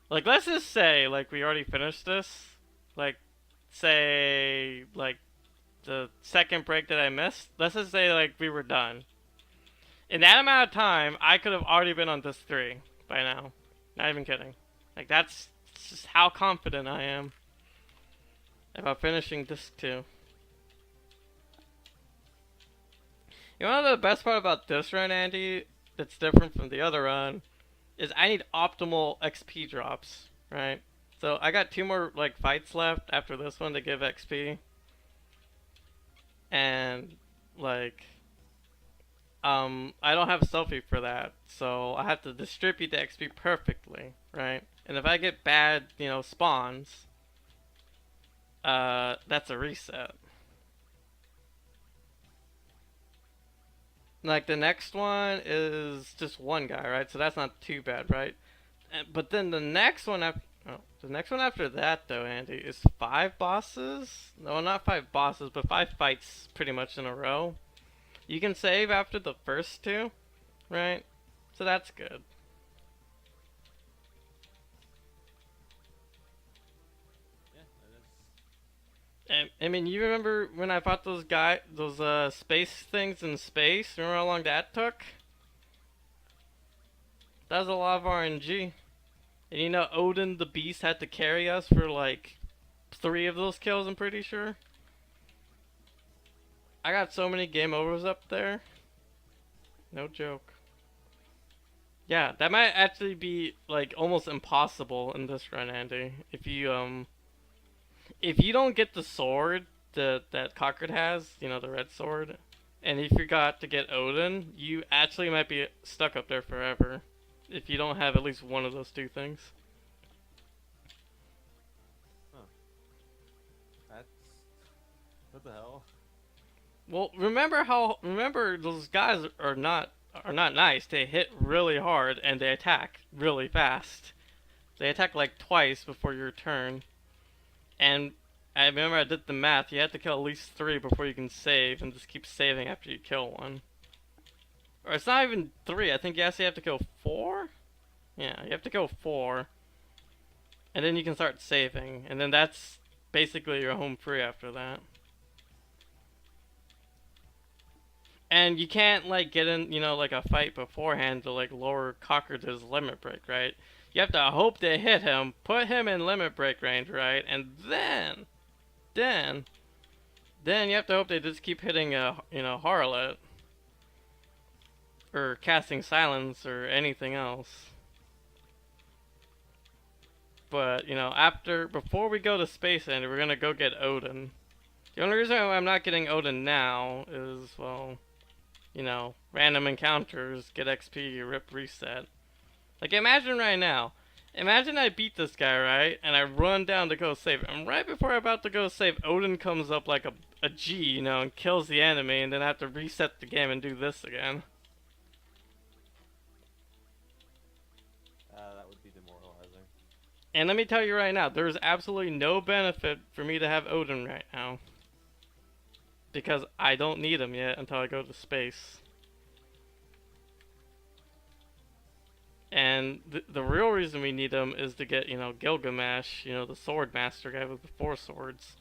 Like, let's just say, like, we already finished this. Like, say, like, the second break that I missed. Let's just say, like, we were done. In that amount of time, I could have already been on disc 3 by now. Not even kidding. Like, that's just how confident I am about finishing disc 2. You know the best part about this run, Andy, that's different from the other run, is I need optimal XP drops, right? So I got 2 more like fights left after this one to give XP, and like I don't have a selfie for that, so I have to distribute the XP perfectly, right? And if I get bad, spawns, that's a reset. Like the next one is just one guy, right? So that's not too bad, right? But then the next one after, oh, the next one after that though, Andy, is 5 bosses. No, not 5 bosses, but 5 fights pretty much in a row. You can save after the first 2, right? So that's good. Yeah, that is. And I mean, you remember when I fought those space things in space? Remember how long that took? That was a lot of RNG. And Odin the Beast had to carry us for like 3 of those kills, I'm pretty sure. I got so many game overs up there. No joke. Yeah, that might actually be like almost impossible in this run, Andy. If you don't get the sword that Cockard has, the red sword, and you forgot to get Odin, you actually might be stuck up there forever. If you don't have at least one of those 2 things. Huh. That's. What the hell? Well, remember those guys are not nice. They hit really hard and they attack really fast. They attack like twice before your turn. And I remember I did the math. You have to kill at least 3 before you can save, and just keep saving after you kill one. Or it's not even 3. I think you actually have to kill 4. Yeah, you have to kill 4, and then you can start saving, and then that's basically your home free after that. And you can't like get in, like a fight beforehand to like lower Cockroach's limit break, right? You have to hope to hit him, put him in limit break range, right? And then, then you have to hope they just keep hitting Harlot or casting silence or anything else. But before we go to Space Ender, we're gonna go get Odin. The only reason why I'm not getting Odin now is, well, random encounters, get XP, rip reset. Like, imagine right now. Imagine I beat this guy, right? And I run down to go save him. And right before I'm about to go save, Odin comes up like a G, and kills the enemy, and then I have to reset the game and do this again. That would be demoralizing. And let me tell you right now, there's absolutely no benefit for me to have Odin right now. Because I don't need him yet until I go to space. And the real reason we need him is to get, Gilgamesh, the sword master guy with the 4 swords.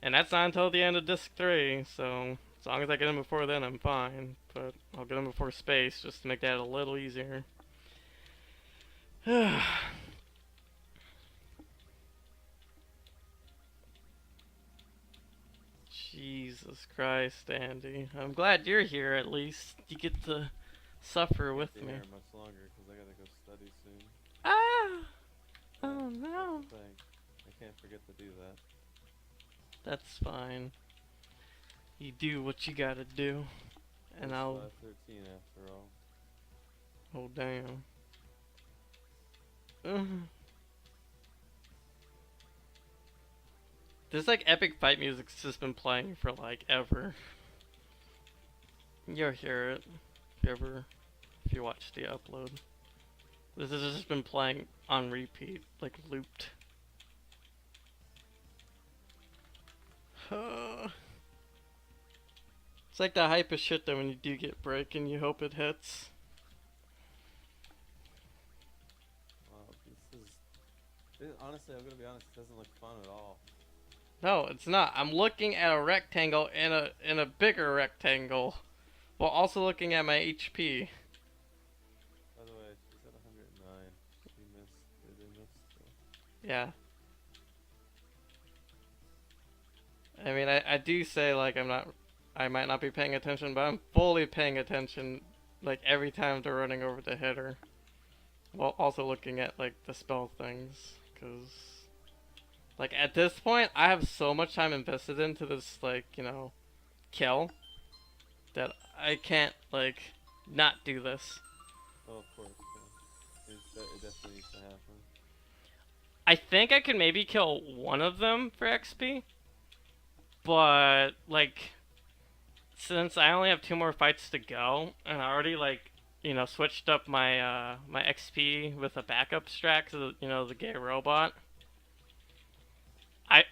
And that's not until the end of disc 3, so as long as I get him before then, I'm fine. But I'll get him before space just to make that a little easier. Jesus Christ, Andy. I'm glad you're here at least. You get to suffer I can't with be me. here much longer because I gotta go study soon. Ah! Yeah, Oh that's no. the thing. I can't forget to do that. That's fine. You do what you gotta do. And It's I'll. 5:13 after all. Oh, damn. Ugh. This like epic fight music's just been playing for like ever. You'll hear it if you watch the upload. This has just been playing on repeat, like looped. It's like the hype of shit that when you do get break and you hope it hits. Wow, this is Honestly, I'm gonna be honest. It doesn't look fun at all. No, it's not. I'm looking at a rectangle in a bigger rectangle, while also looking at my HP. By the way, she's at 109. She missed. They missed. Yeah. I mean, I do say like I might not be paying attention, but I'm fully paying attention, like every time they're running over the hitter, while also looking at like the spell things, cause like at this point I have so much time invested into this like kill that I can't like not do this. Oh, of course. Yeah. It definitely needs to happen. I think I could maybe kill one of them for XP, but like since I only have two more fights to go, and I already like switched up my XP with a backup strat, 'cause, the gay robot. I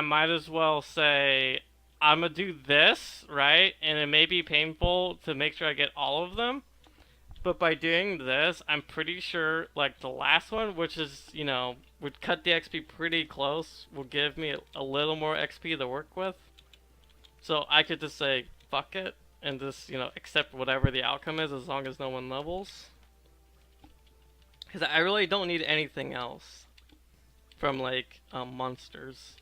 might as well say I'm gonna do this right, and it may be painful to make sure I get all of them. But by doing this, I'm pretty sure like the last one, which is would cut the XP pretty close, will give me a little more XP to work with. So I could just say fuck it and just accept whatever the outcome is as long as no one levels. Because I really don't need anything else from like monsters.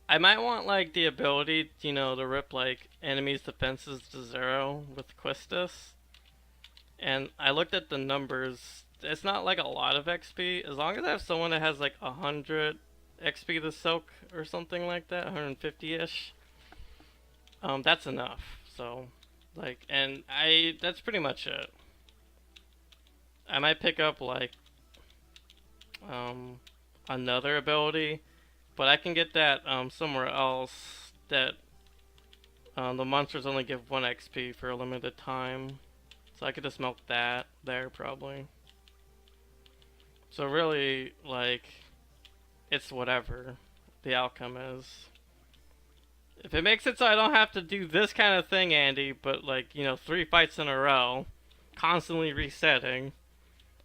I might want like the ability, to rip like enemies' defenses to 0 with Quistis. And I looked at the numbers. It's not like a lot of XP. As long as I have someone that has like 100 XP to soak or something like that, 150-ish. That's enough. So, like, and that's pretty much it. I might pick up like another ability, but I can get that somewhere else. That the monsters only give 1 XP for a limited time, so I could just milk that there probably. So really, like, it's whatever the outcome is. If it makes it so I don't have to do this kind of thing, Andy, but like 3 fights in a row, constantly resetting,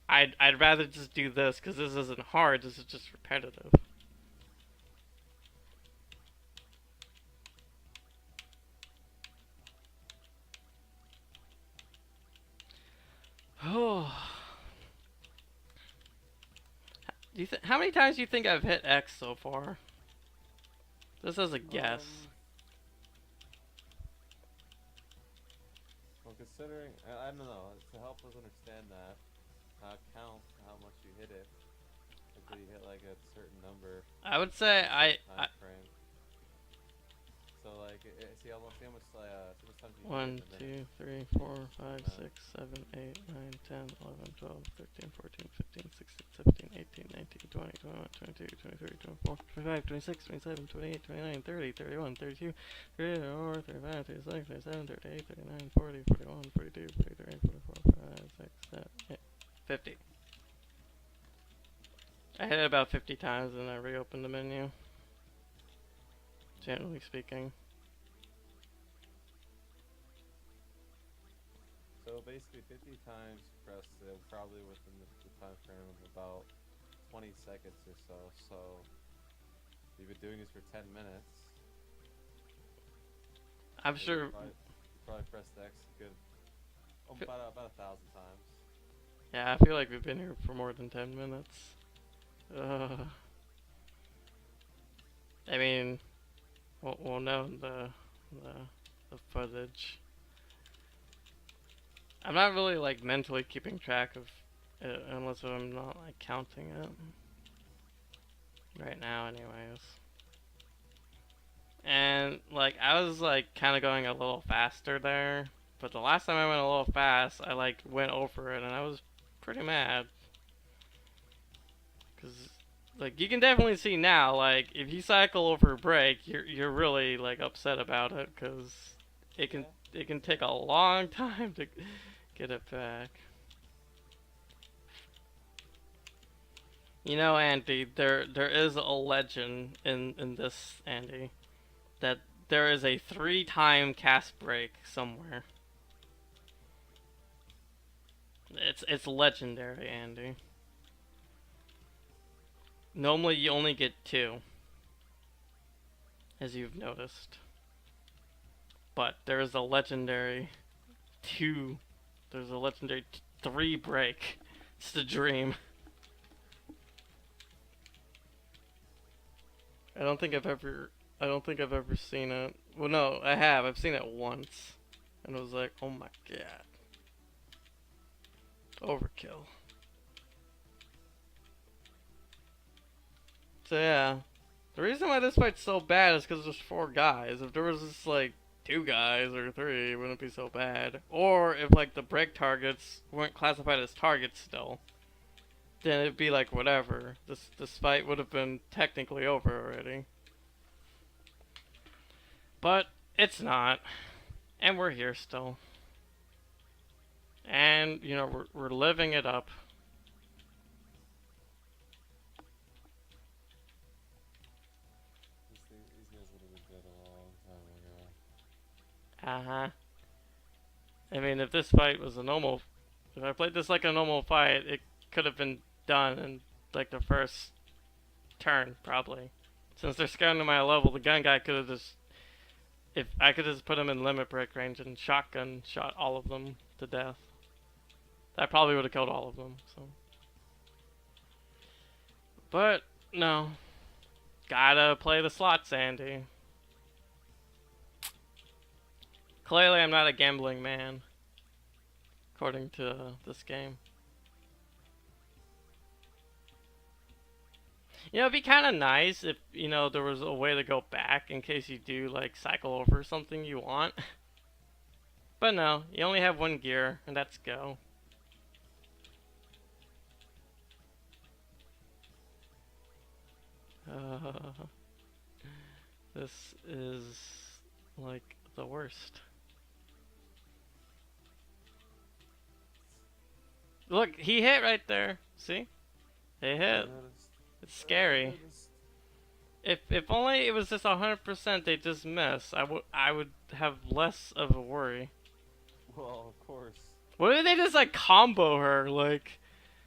I'd rather just do this because this isn't hard. This is just repetitive. Oh. How many times do you think I've hit X so far? This is a guess. Well, considering I don't know, to help us understand that, count how much you hit it until you hit like a certain number. I would say time frame. So like, see how much times you hit 1, it, and 2, 3, 4, 5, 6, 7, 8, 9, 10, 11, 12, 13, 14, 15, 16, 17, 18, 19, 20, 21, 22, 23, 24, 25, 26, 27, 28, 29, 30, 31, 32, 34, 35, 36, 37, 38, 39, 40, 41, 42, 43, 44, 45, 46, 7, 8, 50. I hit it about 50 times and I reopened the menu. Generally speaking. So basically 50 times pressed it, probably within the time frame of about 20 seconds or so. So you've been doing this for 10 minutes. I'm So sure. You probably pressed X a good about 1,000 times. Yeah, I feel like we've been here for more than 10 minutes. I mean, we'll know the footage. I'm not really like mentally keeping track of it unless I'm not like counting it. Right now, anyways. And like I was like kind of going a little faster there, but the last time I went a little fast, I like went over it and I was pretty mad. Cause like you can definitely see now, like if you cycle over a break, you're really like upset about it, cause it can take a long time to get it back. Andy, there is a legend in this, Andy, that there is a 3-time cast break somewhere. It's legendary, Andy. Normally you only get 2, as you've noticed. But there is a legendary 2. There's a legendary 3 break. It's the dream. I don't think I've ever. I don't think I've ever seen it. Well, no, I have. I've seen it once, and it was like, oh my god, overkill. So yeah, the reason why this fight's so bad is because there's 4 guys. If there was just like 2 guys or 3, it wouldn't be so bad. Or if like the break targets weren't classified as targets still, then it'd be like whatever. This fight would have been technically over already. But it's not, and we're here still. And you know we're living it up. These guys would have been dead a long time ago. Uh huh. I mean, if this fight was a normal, if I played this like a normal fight, it could have been done in like the first turn probably. Since they're scaling to my level, the gun guy could have just, if I could just put him in limit break range and shotgun shot all of them to death. That probably would have killed all of them. So, but no, gotta play the slots, Andy. Clearly, I'm not a gambling man, according to this game. You know, it'd be kind of nice if, you know, there was a way to go back in case you do, like, cycle over something you want. But no, you only have 1 gear, and that's go. This is, like, the worst. Look, he hit right there. See? They hit. It's scary. If only it was just 100% they just miss, I would have less of a worry. Well, of course. What if they just like combo her, like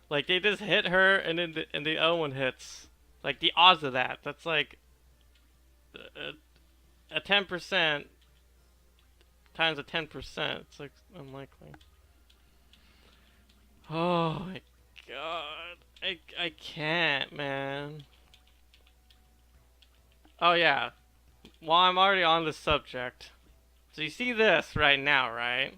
they just hit her and then the other one hits? Like the odds of that's like a 10% times a 10%. It's like unlikely. Oh my god, I can't, man. Oh yeah, while I'm already on the subject, so you see this right now, right?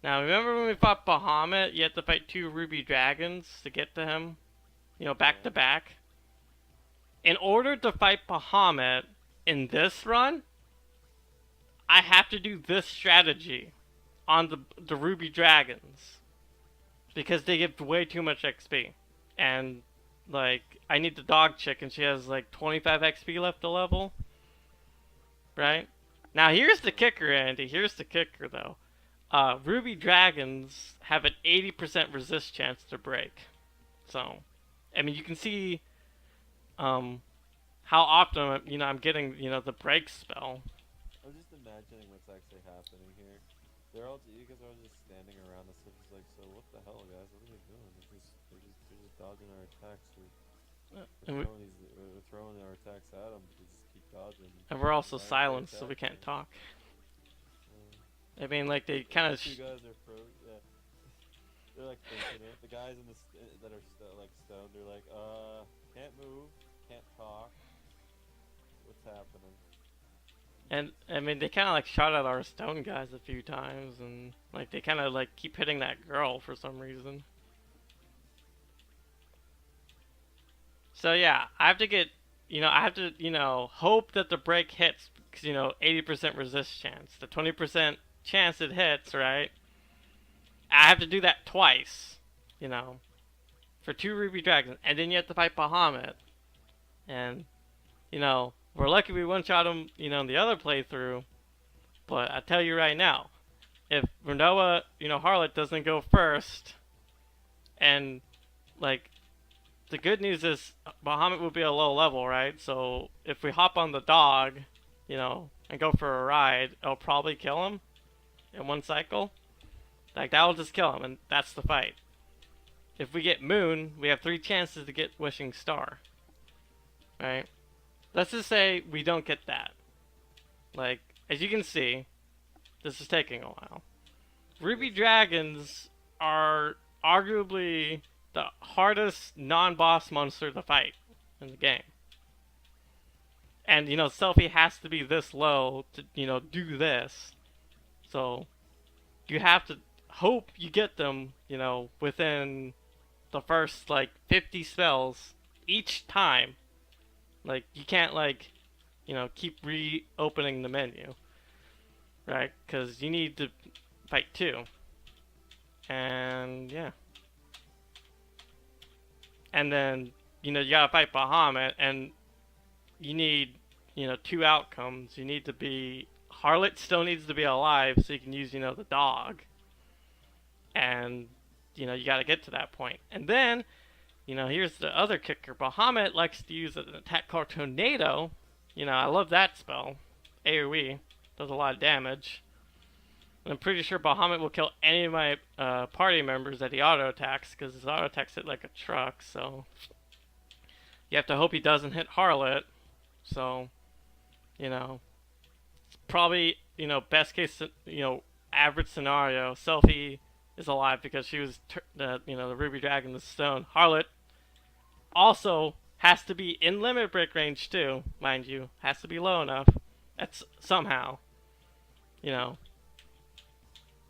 Now remember when we fought Bahamut, you had to fight 2 ruby dragons to get to him? You know, back to back? In order to fight Bahamut in this run, I have to do this strategy on the ruby dragons. Because they give way too much XP. And, like, I need the dog chick and she has like 25 XP left to level. Right? Now here's the kicker, Andy. Here's the kicker, though. Ruby dragons have an 80% resist chance to break. So, I mean, you can see how often, you know, I'm getting, you know, the break spell. I'm just imagining what's actually happening here. You guys are all just standing around and stuff. It's like, so what the hell, guys? What are you doing? They're just dodging our attacks. We're throwing our attacks at them, but they just keep dodging. And we're also silenced, so we can't talk. I mean, like, they kind of... 2 guys are yeah. They're like thinking it. The guys that are like stoned, they're like, can't move, can't talk. What's happening? And, I mean, they kind of, like, shot at our stone guys a few times, and, like, they kind of, like, keep hitting that girl for some reason. So, yeah, I have to get, you know, hope that the break hits, because, you know, 80% resist chance. The 20% chance it hits, right? I have to do that twice, you know, for 2 ruby dragons, and then you have to fight Bahamut. And, you know, we're lucky we one-shot him, you know, in the other playthrough. But I tell you right now, if Renoa, you know, Harlot doesn't go first, and, like, the good news is Bahamut will be a low level, right? So if we hop on the dog, you know, and go for a ride, it'll probably kill him in 1 cycle. Like, that will just kill him, and that's the fight. If we get Moon, we have 3 chances to get Wishing Star. right? Let's just say we don't get that. Like, as you can see, this is taking a while. Ruby Dragons are arguably the hardest non-boss monster to fight in the game. And, Selfie has to be this low to, do this. So, you have to hope you get them, within the first, 50 spells each time. Like, you can't, keep reopening the menu. Right? Because you need to fight two. And, yeah. And then, you gotta fight Bahamut, and you need, two outcomes. You need to be... Harlot still needs to be alive so you can use, the dog. And, you gotta get to that point. And then, here's the other kicker. Bahamut likes to use an attack called Tornado. I love that spell. AoE. Does a lot of damage. And I'm pretty sure Bahamut will kill any of my party members that he auto-attacks, because his auto-attacks hit like a truck, so... You have to hope he doesn't hit Harlot. So, probably, best case, average scenario, Selfie is alive because she was, the Ruby Dragon, the Stone. Harlot also has to be in limit break range too, mind you. Has to be low enough. That's somehow,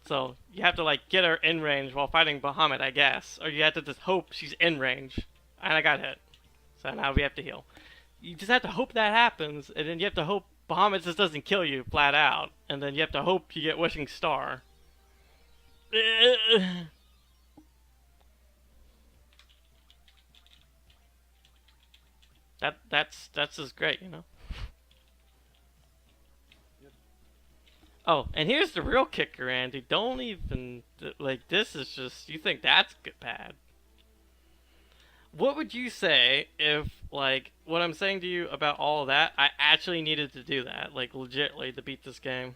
So, you have to, get her in range while fighting Bahamut, I guess. Or you have to just hope she's in range. And I got hit. So now we have to heal. You just have to hope that happens, and then you have to hope Bahamut just doesn't kill you flat out, and then you have to hope you get Wishing Star. That's just great, Yep. Oh, and here's the real kicker, Andy. Don't even this is just, you think that's bad. What would you say if, what I'm saying to you about all of that, I actually needed to do that, legitly, to beat this game?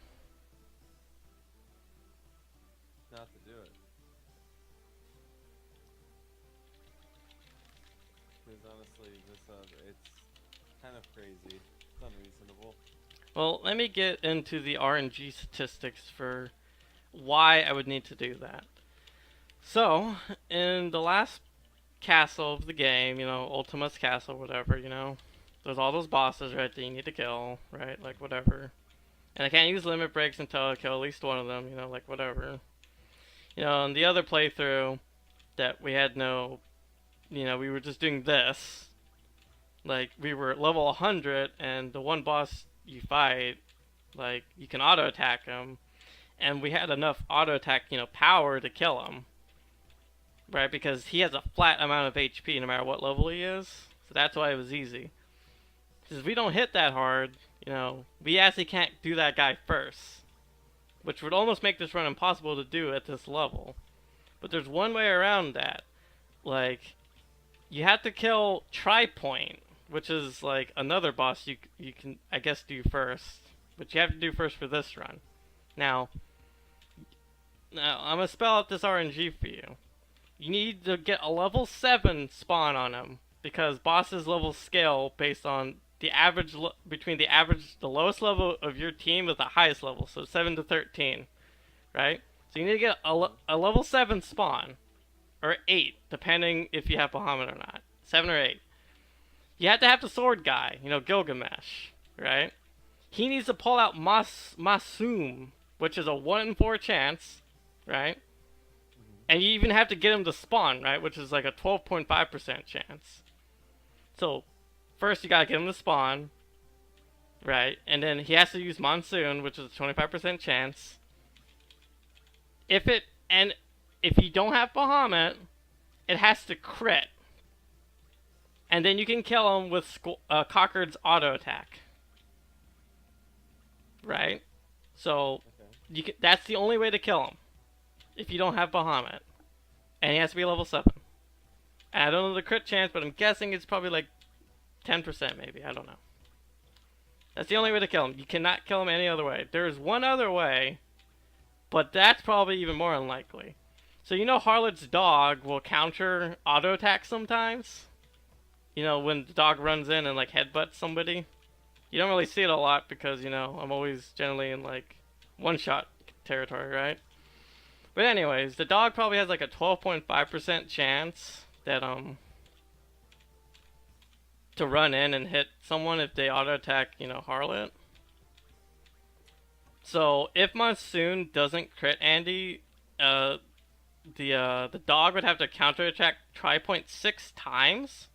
Not to do it. Because honestly, this it's kind of crazy. It's unreasonable. Well, let me get into the RNG statistics for why I would need to do that. So, in the last castle of the game, Ultima's castle, whatever, there's all those bosses, right, that you need to kill, right, whatever. And I can't use limit breaks until I kill at least one of them, whatever. In the other playthrough, that we had no, we were just doing this. We were at level 100, and the one boss you fight, you can auto-attack him. And we had enough auto-attack, power to kill him. Right, because he has a flat amount of HP no matter what level he is. So that's why it was easy. Because if we don't hit that hard, we actually can't do that guy first. Which would almost make this run impossible to do at this level. But there's one way around that. You have to kill Tri-Point, which is, another boss you can, I guess, do first. But you have to do first for this run. Now, I'm going to spell out this RNG for you. You need to get a level 7 spawn on him, because bosses level scale based on the average, between the lowest level of your team with the highest level, so 7 to 13, right? So you need to get a level 7 spawn, or 8, depending if you have Bahamut or not, 7 or 8. You have to have the sword guy, Gilgamesh, right? He needs to pull out Masum, which is a 1 in 4 chance, right? And you even have to get him to spawn, right? Which is a 12.5% chance. So, first you gotta get him to spawn, right? And then he has to use Monsoon, which is a 25% chance. If you don't have Bahamut, it has to crit. And then you can kill him with Cockard's auto attack. Right? So, that's the only way to kill him. If you don't have Bahamut. And he has to be level 7. And I don't know the crit chance, but I'm guessing it's probably 10% maybe. I don't know. That's the only way to kill him. You cannot kill him any other way. There is one other way, but that's probably even more unlikely. So Harlot's dog will counter auto attack sometimes. You know, when the dog runs in and like headbutts somebody. You don't really see it a lot because, you know, I'm always generally in like one shot territory, right? But anyways, the dog probably has like a 12.5% chance that to run in and hit someone if they auto attack, you know, Harlot. So if Monsoon doesn't crit Andy, the dog would have to counter attack Tri-Point 6 times.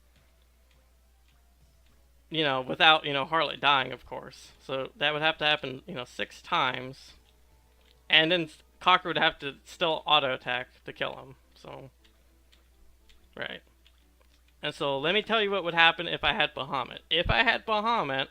You know, without, you know, Harlot dying, of course. So that would have to happen, you know, 6 times. And then Cocker would have to still auto attack to kill him. So, right. And so let me tell you what would happen if I had Bahamut. If I had Bahamut,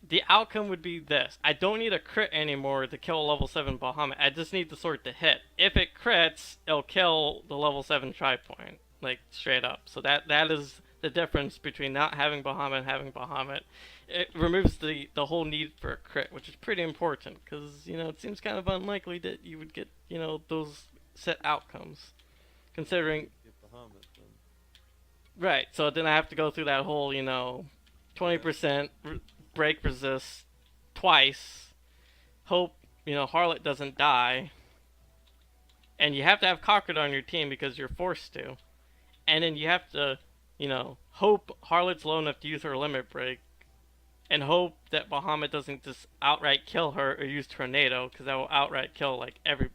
the outcome would be this. I don't need a crit anymore to kill a level 7 Bahamut. I just need the sword to hit. If it crits, it'll kill the level 7 Tri-Point. Like, straight up. So that is the difference between not having Bahamut and having Bahamut. It removes the whole need for a crit, which is pretty important. Because, you know, it seems kind of unlikely that you would get, you know, those set outcomes. Considering... Get Bahamut then. Right, so then I have to go through that whole, you know, 20% break resist twice, hope, you know, Harlot doesn't die, and you have to have Cockard on your team because you're forced to, and then you have to, you know, hope Harlot's low enough to use her limit break, and hope that Bahamut doesn't just outright kill her or use Tornado, because that will outright kill, like, every...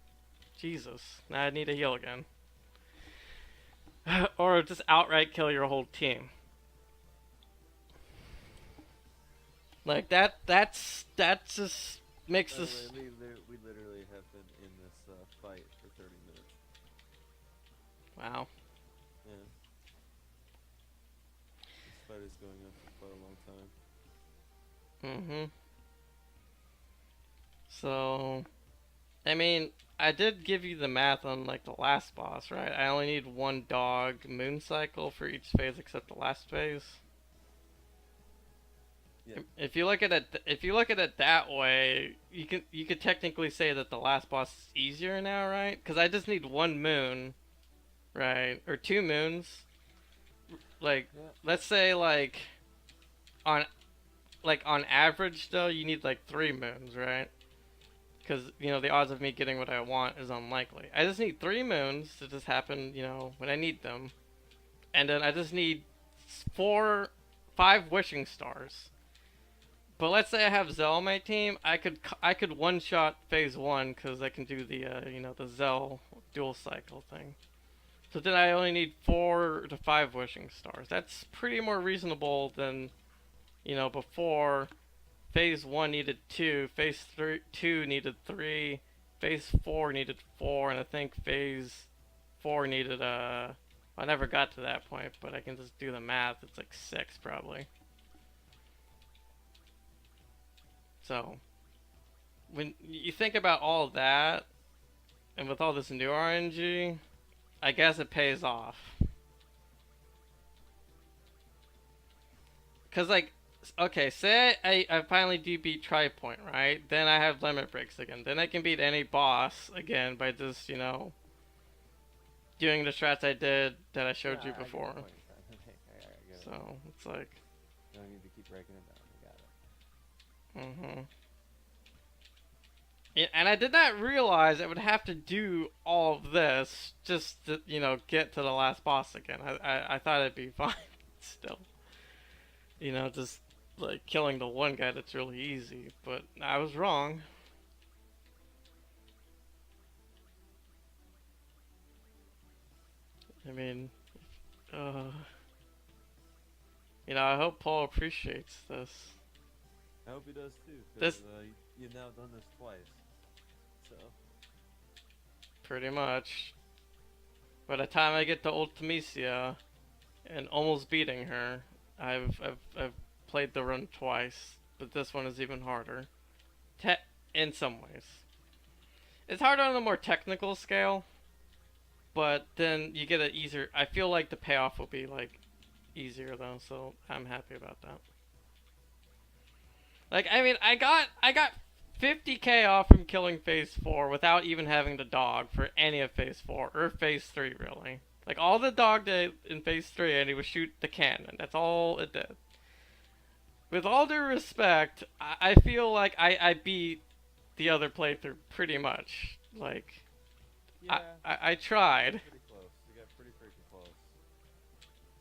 Jesus, now I need a heal again. Or just outright kill your whole team. Like that's just makes By the this. way, we literally have been in this fight for 30 minutes. Wow. Yeah. This fight is going on for quite a long time. Mhm. So, I mean, I did give you the math on like the last boss, right? I only need one dog moon cycle for each phase except the last phase. Yeah. If you look at it that way, you could technically say that the last boss is easier now, right? Because I just need one moon, right, or 2 moons. Like, Yeah. let's say on on average though, you need like 3 moons, right? Because you know the odds of me getting what I want is unlikely. I just need 3 moons to just happen, you know, when I need them, and then I just need 5 wishing stars. But let's say I have Zell on my team, I could one shot phase 1 because I can do the you know, the Zell dual cycle thing. So then I only need 4 to 5 wishing stars. That's pretty more reasonable than, you know, before. Phase 1 needed 2, phase 2 needed 3, phase 4 needed 4, and I think phase 4 needed I never got to that point, but I can just do the math. It's like 6 probably. So, when you think about all of that, and with all this new RNG, I guess it pays off. Cause like, okay, say I finally do beat Tri-Point, right? Then I have limit breaks again. Then I can beat any boss again by just, you know, doing the strats I did that I showed you before. I get it. So, it's like... You don't need to keep breaking it down. You got it. Mm-hmm. Yeah, and I did not realize I would have to do all of this just to, you know, get to the last boss again. I thought it'd be fine still. You know, just like killing the one guy that's really easy, but I was wrong. I mean, you know, I hope Paul appreciates this. I hope he does too. This- Cause, you've now done this twice. So. Pretty much. By the time I get to Ultimisia and almost beating her, I've played the run twice, but this one is even harder. In some ways. It's harder on a more technical scale, but then you get it easier. I feel like the payoff will be like easier though, so I'm happy about that. Like, I mean, I got 50k off from killing phase 4 without even having the dog for any of phase 4 or phase 3 really. Like all the dog did in phase 3, and he would shoot the cannon. That's all it did. With all due respect, I feel like I beat the other playthrough pretty much. Like Yeah, I you got tried. pretty close. You got pretty freaking close.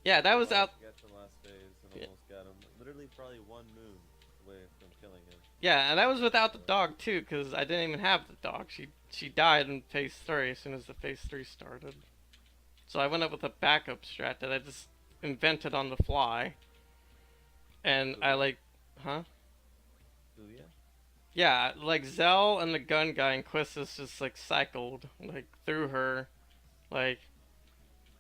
Yeah, that was out. Managed to get to the last phase and almost got him. Literally, probably one move away from killing him. Yeah, and that was without the So, dog too, because I didn't even have the dog. She died in phase 3 as soon as the phase 3 started. So I went up with a backup strat that I just invented on the fly. And I Julia? like, huh? Julia? Yeah, like Zell and the gun guy and Quistis just like cycled like through her, like,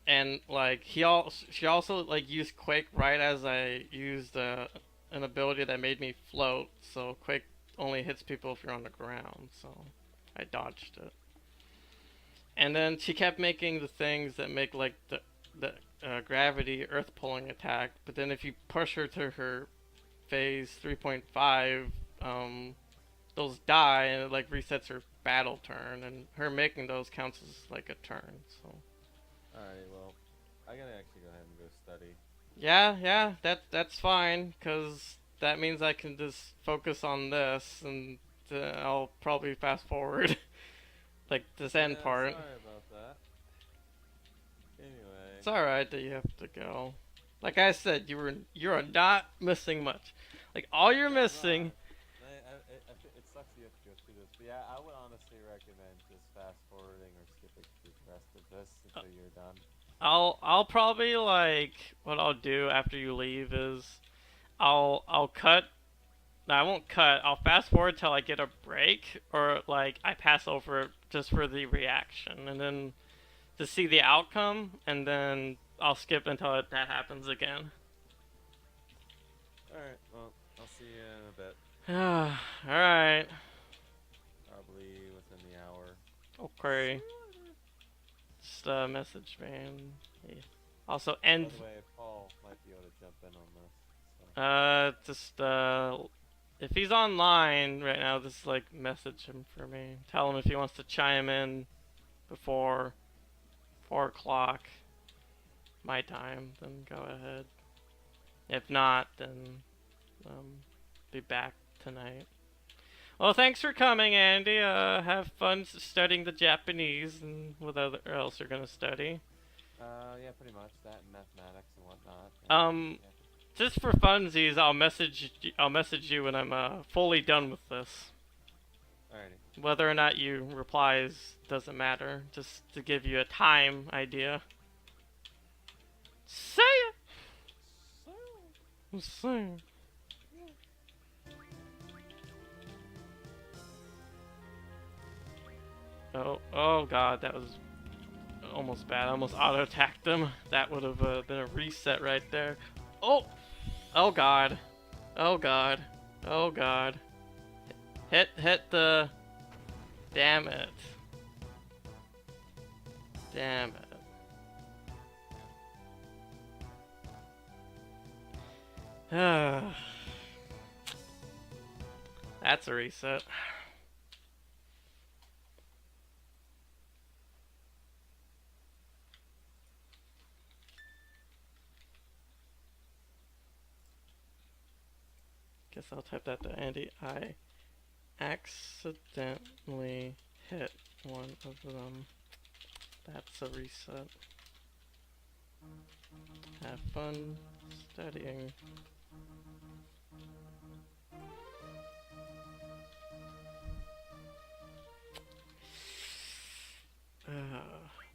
and like she also like used Quake right as I used an ability that made me float. So Quake only hits people if you're on the ground. So I dodged it. And then she kept making the things that make like the gravity earth pulling attack. But then if you push her to her phase 3.5, those die and it like resets her battle turn. And her making those counts as like a turn. So Alrighty, well, I gotta actually go ahead and go study. yeah, that's fine because that means I can just focus on this and I'll probably fast forward like this end Yeah, part. sorry about that. Anyway. It's alright that you have to go. Like I said, you're not missing much. Like all you're No, I'm not. missing. It sucks you have to go through this. But yeah, I would honestly recommend just fast forwarding or skipping through the rest of this uh, until you're done. I'll probably like what I'll do after you leave is I'll cut. No, I won't cut. I'll fast forward till I get a break or like I pass over it just for the reaction and then to see the outcome and then I'll skip until that happens again. Alright, well, I'll see you in a bit. Alright. Probably within the hour. See Okay. you later. Just message man. Yeah. Also By end. the way, Paul might be able to jump in on this. Just if he's online right now, just like message him for me. Tell him if he wants to chime in before 4 o'clock my time, then go ahead. If not, then be back tonight. Well, thanks for coming, Andy. Have fun studying the Japanese and whatever else you're gonna study. Yeah, pretty much that and mathematics and whatnot. Yeah. Just for funsies, I'll message you when I'm fully done with this. Alrighty. Whether or not you replies doesn't matter. Just to give you a time idea. Say it. Say it. Oh god, that was almost bad. I almost auto-attacked them. That would have been a reset right there. Oh god. Oh god. Oh god. Hit the... Damn it. Damn it. That's a reset. Guess I'll type that to Andy. I accidentally hit one of them. That's a reset. Have fun studying.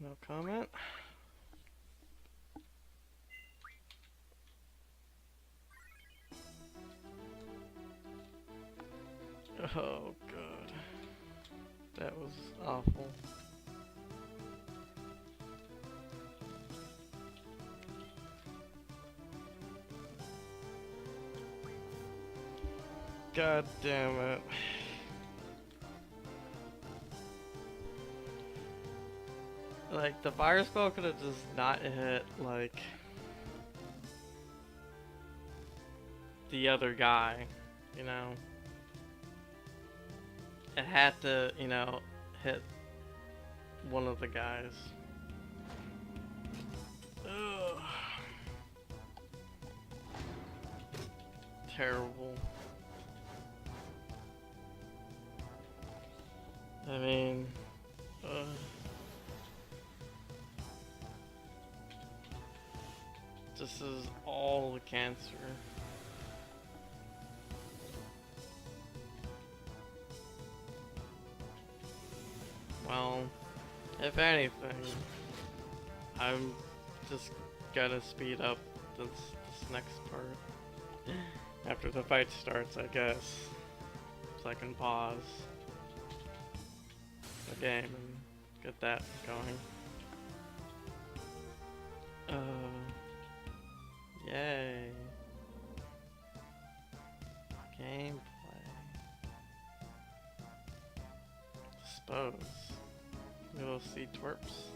No comment. Oh god. That was awful. God damn it. Like, the fire spell could have just not hit, like, the other guy, you know? It had to, you know, hit one of the guys. Ugh. Terrible. I mean, this is all the cancer. Well, if anything, I'm just gonna speed up this next part after the fight starts, I guess, so I can pause the game and get that going. Yay. Gameplay. Suppose. We'll see twerps.